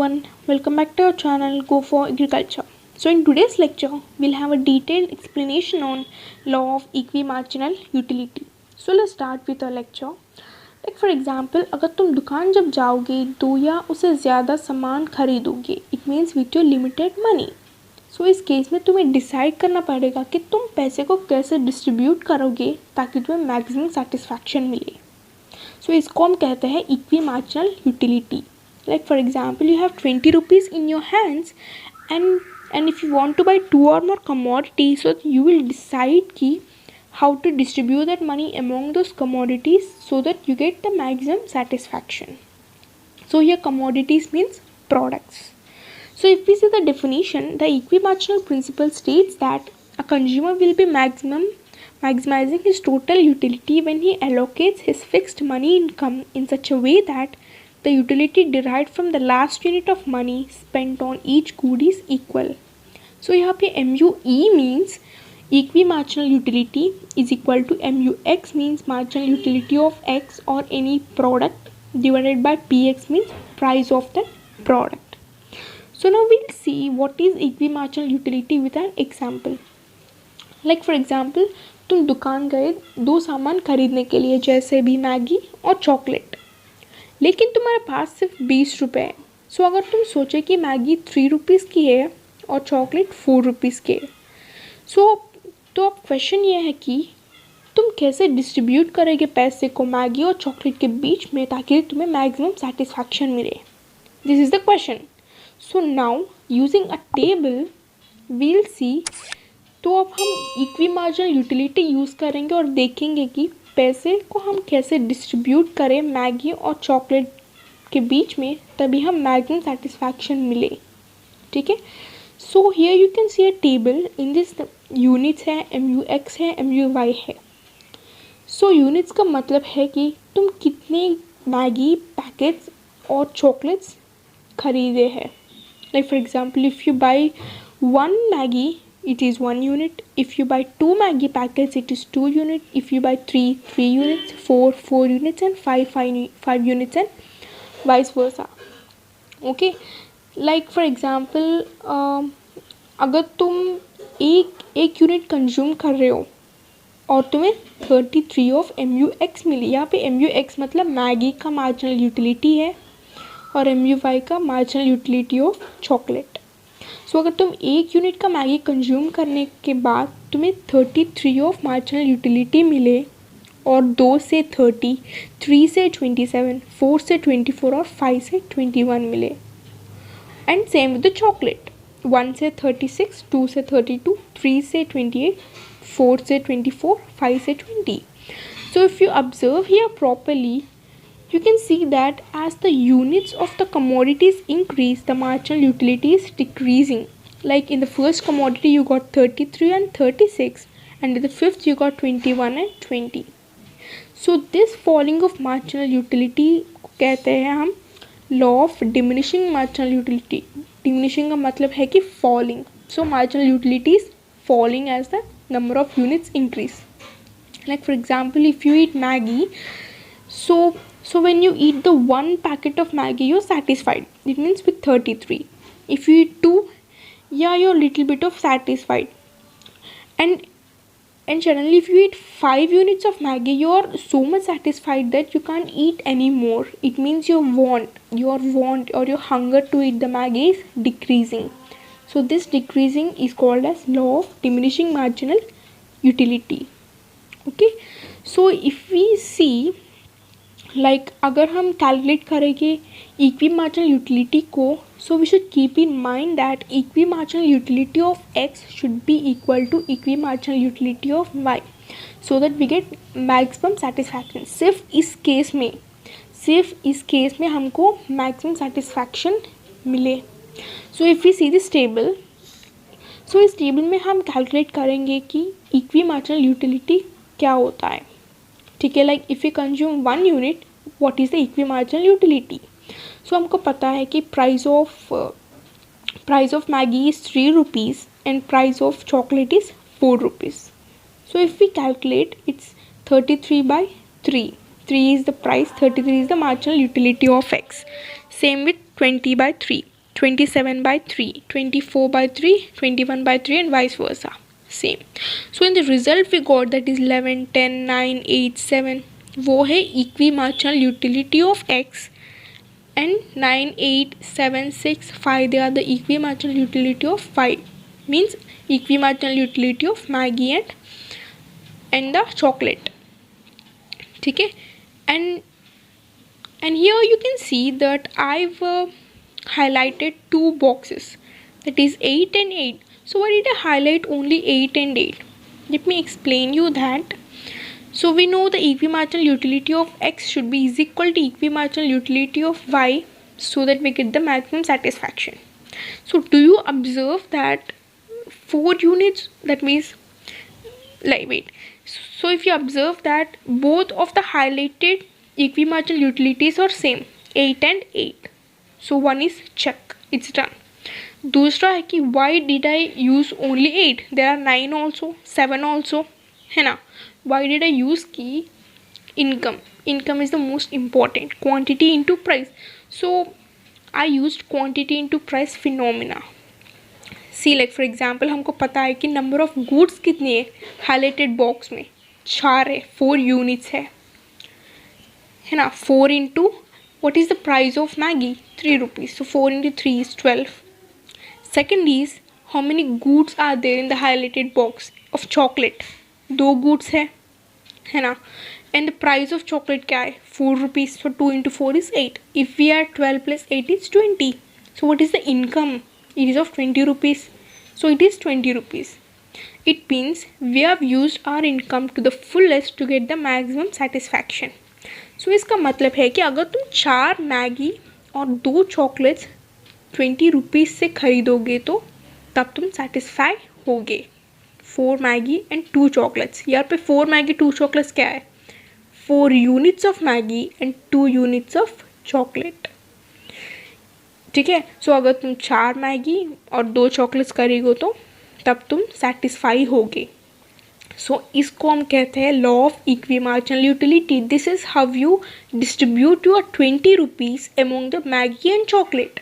everyone, welcome back to our channel Go for Agriculture. So in today's lecture, we'll have a detailed explanation on law of equimarginal utility. So let's start with our lecture. Like for example, अगर तुम दुकान जब जाओगे दो या उससे ज़्यादा सामान खरीदोगे, it means with your limited money. So इस केस में तुम्हें डिसाइड करना पड़ेगा कि तुम पैसे को कैसे डिस्ट्रीब्यूट करोगे ताकि तुम्हें मैक्सिमम सेटिस्फैक्शन मिले. So इसको हम कहते हैं equimarginal utility. Like for example, you have 20 rupees in your hands and if you want to buy two or more commodities, so you will decide ki how to distribute that money among those commodities so that you get the maximum satisfaction. So here commodities means products. So if we see the definition, the equimarginal principle states that a consumer will be maximizing his total utility when he allocates his fixed money income in such a way that the utility derived from the last unit of money spent on each good is equal. So यहाँ पे MUE means equimarginal utility is equal to MUX means marginal utility of X or any product divided by PX means price of the product. So now we'll see what is equimarginal utility with an example. Like for example, तुम दुकान गए दो सामान खरीदने के लिए जैसे भी मैगी और चॉकलेट, लेकिन तुम्हारे पास सिर्फ 20 रुपये है. सो अगर तुम सोचे कि मैगी 3 रुपीज़ की है और चॉकलेट 4 रुपीज़ की है, तो अब क्वेश्चन ये है कि तुम कैसे डिस्ट्रीब्यूट करोगे पैसे को मैगी और चॉकलेट के बीच में ताकि तुम्हें मैक्सिमम सेटिस्फैक्शन मिले. This is the question. So now using a table we'll see. तो अब हम इक्विमार्जिनल यूटिलिटी यूज़ करेंगे और देखेंगे कि पैसे को हम कैसे डिस्ट्रीब्यूट करें मैगी और चॉकलेट के बीच में तभी हम मैक्सिमम सेटिस्फैक्शन मिले. ठीक है. So here you can see a table. In this units है, MUX है, MUY है. सो यूनिट्स का मतलब है कि तुम कितने मैगी पैकेट्स और चॉकलेट्स खरीदे हैं. Like for example, if you by 1 Maggi it is 1 unit. If you buy 2 Maggi packets, it is 2 units. If you buy 3 units, 4 units, and 5 units, and vice versa. Okay. Like for example, अगर तुम एक unit consume कर रहे हो और तुम्हें 33 of MUX मिली. यहाँ पे MUX मतलब मैगी का मार्जिनल यूटिलिटी है और MUY का मार्जिनल यूटिलिटी ऑफ चॉकलेट. सो अगर तुम एक यूनिट का मैगी कंज्यूम करने के बाद तुम्हें 33 ऑफ मार्जिनल यूटिलिटी मिले और 2 से 30, 3 से 27, 4 से 24 और 5 से 21 मिले. And same with the chocolate. 1 से 36, 2 से 32, 3 से 28, 4 से 24, 5 से 20. So if you observe here properly, you can see that as the units of the commodities increase, the marginal utility is decreasing. Like in the first commodity you got 33 and 36, and in the fifth you got 21 and 20. So this falling of marginal utility कहते हैं हम law of diminishing marginal utility. Diminishing का मतलब है कि falling. So marginal utility is falling as the number of units increase. Like for example, if you eat Maggi, so when you eat the 1 packet of Maggi, you're satisfied. It means with 33. If you eat 2, yeah, you're a little bit of satisfied. And suddenly if you eat 5 units of Maggi, you're so much satisfied that you can't eat anymore. It means your want or your hunger to eat the Maggi is decreasing. So this decreasing is called as law of diminishing marginal utility. Okay. So if we see, like अगर हम calculate करेंगे equimarginal utility को, so we should keep in mind that equimarginal utility of X should be equal to equimarginal utility of Y so that we get maximum satisfaction. सिर्फ इस case में हमको maximum satisfaction मिले. So if we see this table, so इस table में हम calculate करेंगे कि इक्विमार्जिनल यूटिलिटी क्या होता है. ठीक है. Like if you consume 1 unit, what is the equimarginal utility. So हमको पता है कि price of Maggi is 3 rupees and price of chocolate is 4 rupees. So if we calculate, it's 33/3. 3 is the price, 33 is the marginal utility of X. Same with 20/3. 27/3, 24/3, 21/3 and vice versa. Same. So in the result we got that is 11, 10, 9, 8, 7. वो है equimarginal utility of x, and 9, 8, 7, 6, 5 they are the equimarginal utility of 5. Means equimarginal utility of Maggi and the chocolate. ठीक है. And here you can see that I've highlighted two boxes, that is 8 and 8. So why did I highlight only 8 and 8? Let me explain you that. So we know the equimarginal utility of x should be is equal to equimarginal utility of y, so that we get the maximum satisfaction. So do you observe that 4 units, that means, like, wait, so if you observe that both of the highlighted equimarginal utilities are same, 8 and 8. So one is check, it's done. दूसरा है कि why did I use only 8? There are 9 also, 7 also, है ना. Why did I use की income? Income is the most important. Quantity into price. So I used quantity into price phenomena. See, like for example हमको पता है कि number of goods कितनी है highlighted box में, 4 है, 4 units है ना. 4 into what is the price of Maggi? 3 rupees. So 4 into 3 is 12. Second is how many goods are there in the highlighted box of chocolate? 2 goods है ना. And the price of chocolate क्या है? 4 rupees. So 2 into 4 is 8. If we add 12 plus 8 is 20. So what is the income? It is of 20 rupees. So it is 20 rupees. It means we have used our income to the fullest to get the maximum satisfaction. So इसका मतलब है कि अगर तुम 4 Maggi और 2 chocolates 20 rupees से खरीदोगे तो तब तुम सेटिस्फाई होगे. 4 मैगी एंड 2 चॉकलेट्स. यहाँ पे 4 मैगी 2 चॉकलेट्स क्या है? 4 units of Maggi and 2 units of chocolate. ठीक है. सो अगर तुम 4 मैगी और 2 चॉकलेट्स खरीदो तो तब तुम सेटिस्फाई होगे. सो इसको हम कहते हैं law of equimarginal utility. This is how you distribute your 20 rupees among the Maggi and chocolate.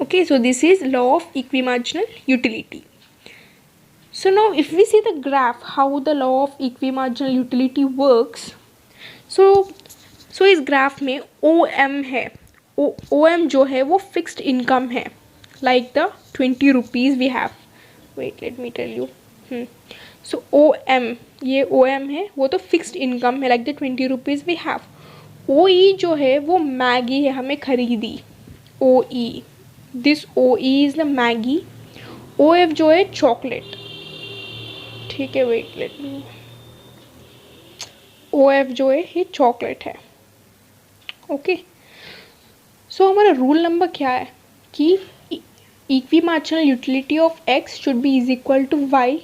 Okay, so this is law of equimarginal utility. So now if we see the graph how the law of equimarginal utility works, so इस graph में OM है. OM जो है वो fixed income है, like the 20 rupees we have. Wait, let me tell you. So OM, ये OM है, वो तो फिक्स्ड इनकम है, like the 20 rupees we have. OE जो है वो मैगी है, हमें खरीदी. OE, this OE is the Maggi. OF जो है चॉकलेट. ठीक है, वेट लेट मी. OF जो है ये चॉकलेट है. ओके. सो हमारा रूल नंबर क्या है कि equimarginal utility of x should be is equal to y.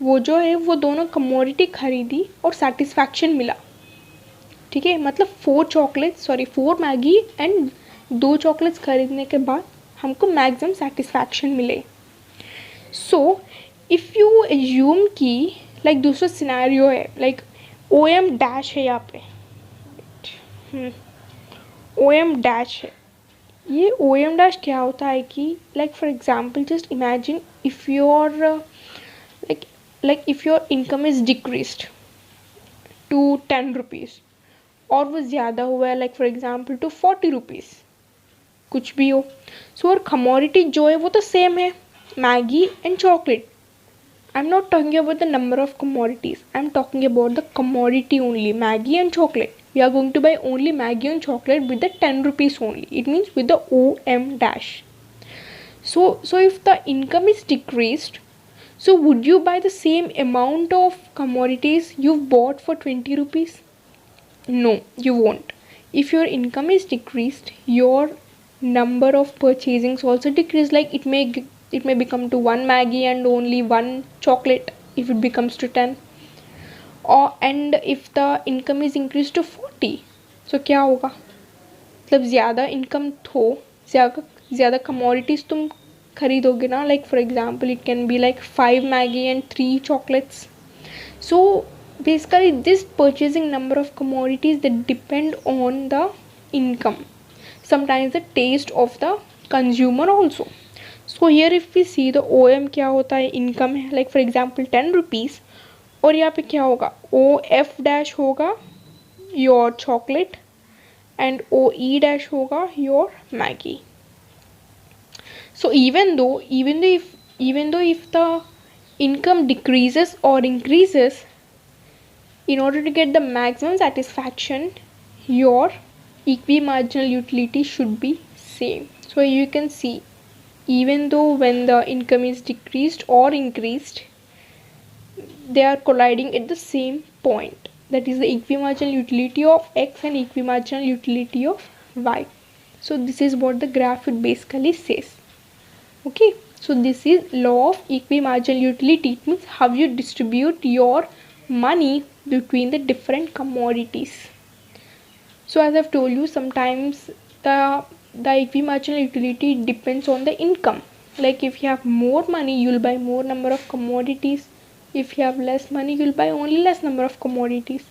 वो जो है वो दोनों कमोडिटी खरीदी और सेटिस्फैक्शन मिला. ठीक है, मतलब 4 मैगी एंड 2 चॉकलेट्स खरीदने के बाद हमको मैक्सिमम सेटिस्फैक्शन मिले. सो इफ़ यू एज्यूम कि लाइक दूसरा सिनेरियो है, लाइक OM डैश है यहाँ पे. OM डैश है. ये OM डैश क्या होता है कि like for example just imagine if your like if your income is decreased to 10 rupees और वो ज़्यादा हुआ है like for example to 40 rupees, कुछ भी हो. सो और कमोडिटी जो है वो तो सेम है, Maggi and chocolate. I am not talking about the number of commodities, I am talking about the commodity only, Maggi and chocolate. We are going to buy only Maggi and chocolate with the 10 rupees only. It means with the OM dash. So if the income is decreased, so would you buy the same amount of commodities you've bought for 20 rupees? No, you won't. If your income is decreased, your number of purchasings also decrease. Like it may become to 1 Maggi and only 1 chocolate if it becomes to 10. And if the income is increased to 40, so क्या होगा? मतलब ज़्यादा income हो, ज़्यादा commodities तुम खरीदोगे ना. Like for example it can be like 5 Maggi and 3 chocolates. So basically this purchasing number of commodities that depend on the income. Sometimes the taste of the consumer also. So here if we see the OM क्या होता है, income है, like for example 10 rupees, और यहाँ पे क्या होगा, OF dash होगा your chocolate and OE dash होगा your Maggie. So even though if the income decreases or increases, in order to get the maximum satisfaction, your equimarginal utility should be same. So you can see, even though when the income is decreased or increased, they are colliding at the same point. That is the equimarginal utility of X and equimarginal utility of Y. So this is what the graph it basically says. Okay, so this is law of equimarginal utility. It means how you distribute your money between the different commodities. So as I've told you, sometimes the equimarginal utility depends on the income. Like if you have more money, you'll buy more number of commodities. If you have less money, you'll buy only less number of commodities.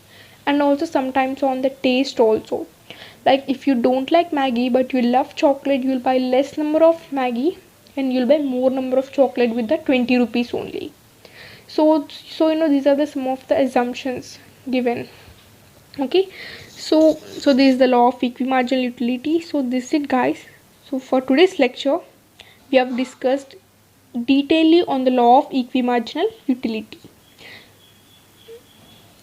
And also sometimes on the taste also. Like if you don't like Maggie but you love chocolate, you'll buy less number of Maggie and you'll buy more number of chocolate with the 20 rupees only. So these are the some of the assumptions given. Okay, so this is the law of equimarginal utility. So this is it, guys. So for today's lecture we have discussed detailedly on the law of equimarginal utility.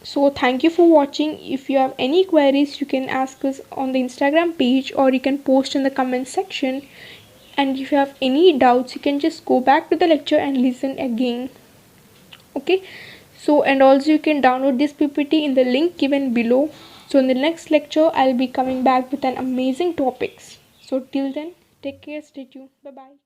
So thank you for watching. If you have any queries, you can ask us on the Instagram page or you can post in the comment section. And if you have any doubts, you can just go back to the lecture and listen again. Okay, so and also you can download this PPT in the link given below. So in the next lecture I'll be coming back with an amazing topics. So till then, take care, stay tuned, bye bye.